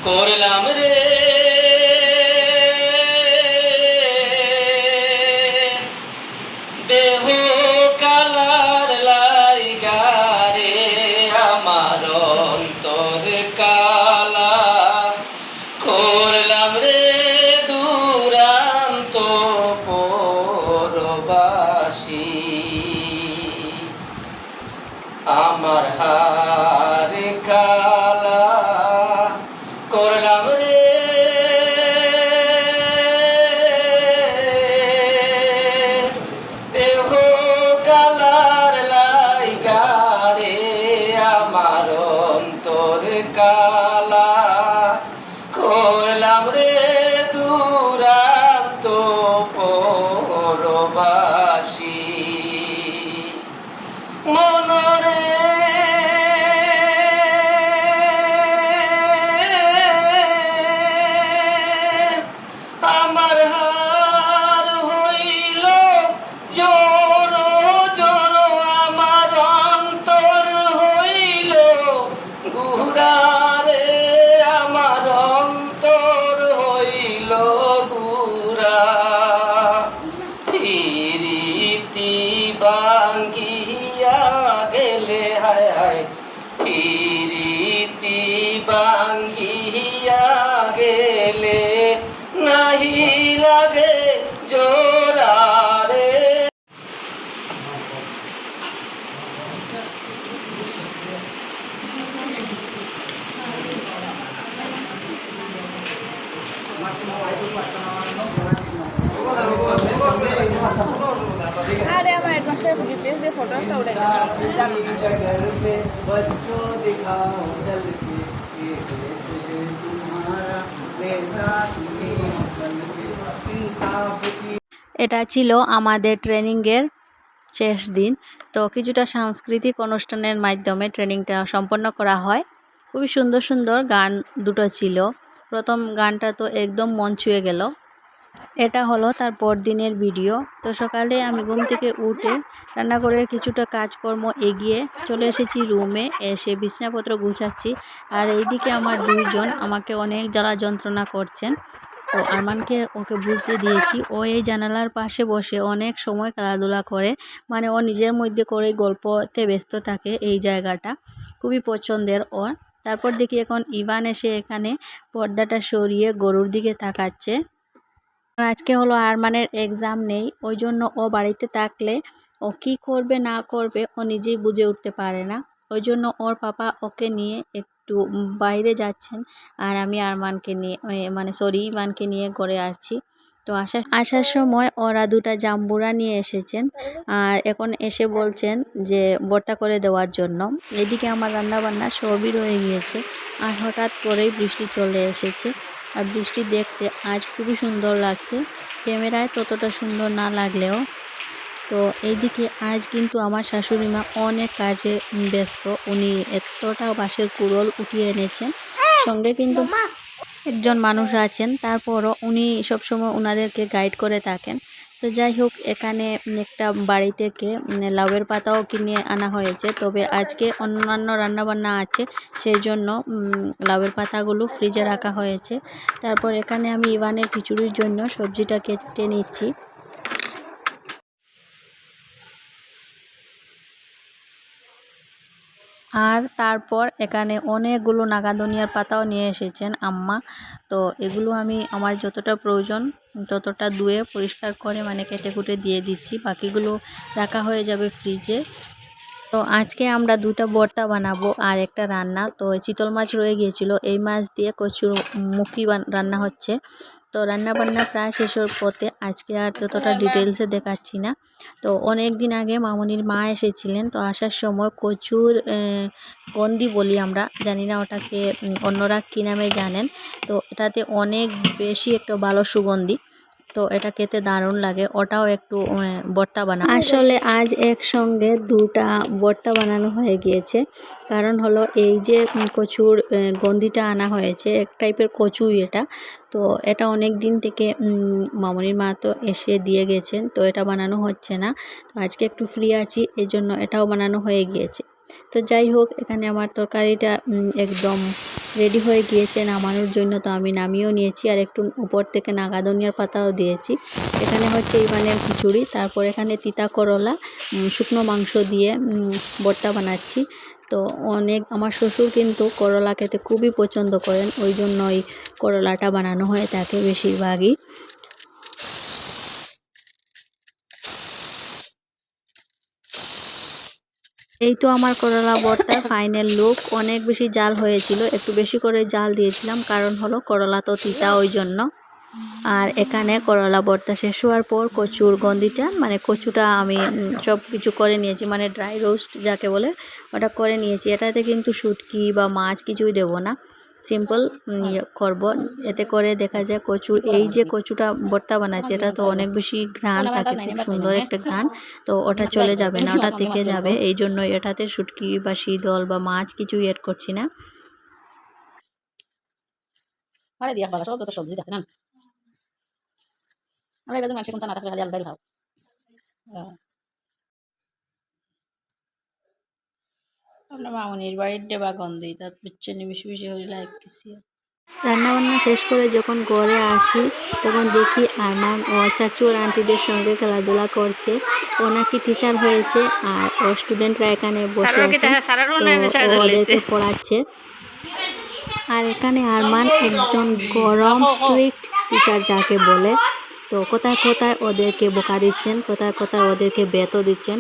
করলাম রে দেহ কালার লাইগা রে আমার অন্তর কালা করলাম রে দুরান্ত পরবাসী আমার হার কালা করলাম রে দেহ কালার লাইগা রে আমার অন্তর কালা করলাম রে দুরান্ত পরবাসী মনরে আমার হার হইল জোর জোর আমার অন্তর হইল গুড়ারে আমার অন্তর হইল গুড়া রীতি বাঙ্গিয়া গেলে হায় হায় রীতি বাঙ্গিয়া গেলে নাহি লাগে জোড়া রে अरे हमारे एडवांस प्लीज दे फोटो का उड़े बच्चों दिखाओ चल के तुम्हारा लेता इंसाफ की। এটা ছিল আমাদের ট্রেনিংয়ের শেষ দিন। তো কিছুটা সাংস্কৃতিক অনুষ্ঠানের মাধ্যমে ট্রেনিংটা সম্পন্ন করা হয়। খুবই সুন্দর সুন্দর গান দুটো ছিল। প্রথম গানটা তো একদম মন ছুঁয়ে গেল। এটা হলো তার পরদিনের ভিডিও। তো সকালে আমি ঘুম থেকে উঠে রান্নাঘরের কিছুটা কাজকর্ম এগিয়ে চলে এসেছি রুমে, এসে বিছানাপত্র গুছাচ্ছি। আর এইদিকে আমার দুইজন আমাকে অনেক জ্বালা যন্ত্রণা করছেন। তো আরমানকে ওকে বুঝতে দিয়েছি। ও এই জানালার পাশে বসে অনেক সময় খেলাধুলা করে, মানে ও নিজের মধ্যে করে গল্পতে ব্যস্ত থাকে। এই জায়গাটা খুবই পছন্দের ওর। তারপর দেখি এখন ইভান এসে এখানে পর্দাটা সরিয়ে গরুর দিকে তাকাচ্ছে। আজকে হলো আরমানের এক্সাম নেই, ওই জন্য ও বাড়িতে থাকলে ও কি করবে না করবে ও নিজেই বুঝে উঠতে পারে না। ওই জন্য ওর পাপা ওকে নিয়ে একটু বাইরে যাচ্ছেন, আর আমি আরমানকে নিয়ে ইভানকে নিয়ে ঘরে আসছি। তো আসার সময় ওরা দুটা জাম্বুরা নিয়ে এসেছেন, আর এখন এসে বলছেন যে ভর্তা করে দেওয়ার জন্য। এদিকে আমার রান্নাবান্না সবই রয়ে গিয়েছে, আর হঠাৎ করেই বৃষ্টি চলে এসেছে। আর বৃষ্টি দেখতে আজ খুবই সুন্দর লাগছে, ক্যামেরায় ততটা সুন্দর না লাগলেও। তো এইদিকে আজ কিন্তু আমার শাশুড়ি মা অনেক কাজে ব্যস্ত। উনি এতটা বাঁশের কুড়োল উঠিয়ে এনেছেন, সঙ্গে কিন্তু একজন মানুষ আছেন, তারপরও উনি সবসময় ওনাদেরকে গাইড করে থাকেন। তো যাই হোক, এখানে একটা বাড়ি থেকে লাউয়ের পাতাও কিনে আনা হয়েছে, তবে আজকে অন্যান্য রান্নাবান্না আছে, সেই জন্য লাউয়ের পাতাগুলো ফ্রিজে রাখা হয়েছে। তারপর এখানে আমি ইভানের খিচুড়ির জন্য সবজিটা কেটে নিচ্ছি। আর তারপর এখানে অনেকগুলো নাগাদনিয়ার পাতাও নিয়ে এসেছেন আম্মা। তো এগুলো আমি আমার যতটা প্রয়োজন ততটা ধুয়ে পরিষ্কার করে কেটে কুটে দিয়ে দিচ্ছি, বাকিগুলো রাখা হয়ে যাবে ফ্রিজে। তো আজকে আমরা দুটা ভর্তা বানাবো আর একটা রান্না। তো চিতল মাছ রয়ে গিয়েছিল, এই মাছ দিয়ে কচুর মুখি রান্না হচ্ছে। তো রান্নাবান্না প্রায় শেষের পথে, আজকে আর ততটা ডিটেলসে দেখাচ্ছি না। তো অনেক দিন আগে মামুনির মা এসেছিলেন, তো আসার সময় কচুর গন্ধি বলি আমরা, জানি না ওটাকে অন্যরা কী নামে জানেন। তো এটাতে অনেক বেশি একটা ভালো সুগন্ধি, তো এটা খেতে দারুণ লাগে। ওটাও একটু ভর্তা বানানো। আসলে আজ একসঙ্গে দুটা ভর্তা বানানো হয়ে গিয়েছে, কারণ হলো এই যে কচুর গন্ধিটা আনা হয়েছে, এক টাইপের কচুই এটা। তো এটা অনেক দিন থেকে মামনির মা তো এসে দিয়ে গেছেন, তো এটা বানানো হচ্ছে না। তো আজকে একটু ফ্রি আছি, এই জন্য এটাও বানানো হয়ে গিয়েছে। তো যাই হোক, এখানে আমার তরকারিটা একদম রেডি হয়ে গিয়েছে নামানোর জন্য। তো আমি নামিয়েও নিয়েছি আর একটু উপর থেকে নাগা ধনিয়ার পাতাও দিয়েছি। এখানে হচ্ছে ইভানের খিচুড়ি, তারপর এখানে তিতা করলা শুকনো মাংস দিয়ে ভর্তা বানাচ্ছি। তো আমার শ্বশুর কিন্তু করলা খেতে খুবই পছন্দ করেন, ওই জন্যই করলাটা বানানো হয়ে থাকে বেশিরভাগই। এই তো আমার করলা ভর্তার ফাইনাল লুক। অনেক বেশি জাল হয়েছিল, একটু বেশি করে জাল দিয়েছিলাম, কারণ হলো করলা তো তিতা, ওই জন্য। আর এখানে করলা ভর্তা শেষ হওয়ার পর কচুর গন্ধিটা, মানে কচুটা আমি সব কিছু করে নিয়েছি, মানে ড্রাই রোস্ট যাকে বলে ওটা করে নিয়েছি। এটাতে কিন্তু শুটকি বা মাছ কিছুই দেব না, সিম্পল করব। এতে করে দেখা যায় কচুর এই যে কচুটা ভর্তা বানাচ্ছে, এটা তো অনেক বেশি ঘ্রাণ থাকে, খুব সুন্দর একটা ঘ্রাণ। তো ওটা চলে যাবে না, ওটা থেকে যাবে, এই জন্য এটাতে শুটকি বা শীতল বা মাছ কিছুই অ্যাড করছি না। সবজি থাকে না, আমরা এবার মানুষের কোনটা না থাকলে খালি আলাদা খাও। আপনার মামনির বাড়ির ডেবা গন্ধি তার পিছনে বেশি বেশি করে লাইক কিছু। রান্নাবান্না শেষ করে যখন ঘরে আসি, তখন দেখি আরমান ও চাচু আর আন্টিদের সঙ্গে খেলাধুলা করছে। ও নাকি টিচার হয়েছে আর ওর স্টুডেন্টরা এখানে বসে আছে, তো ওদেরকে পড়াচ্ছে। আর এখানে আরমান একজন গরম স্ট্রিক্ট টিচার যাকে বলে। তো কোথায় কোথায় ওদেরকে বকা দিচ্ছেন, কোথায় কোথায় ওদেরকে বেতও দিচ্ছেন।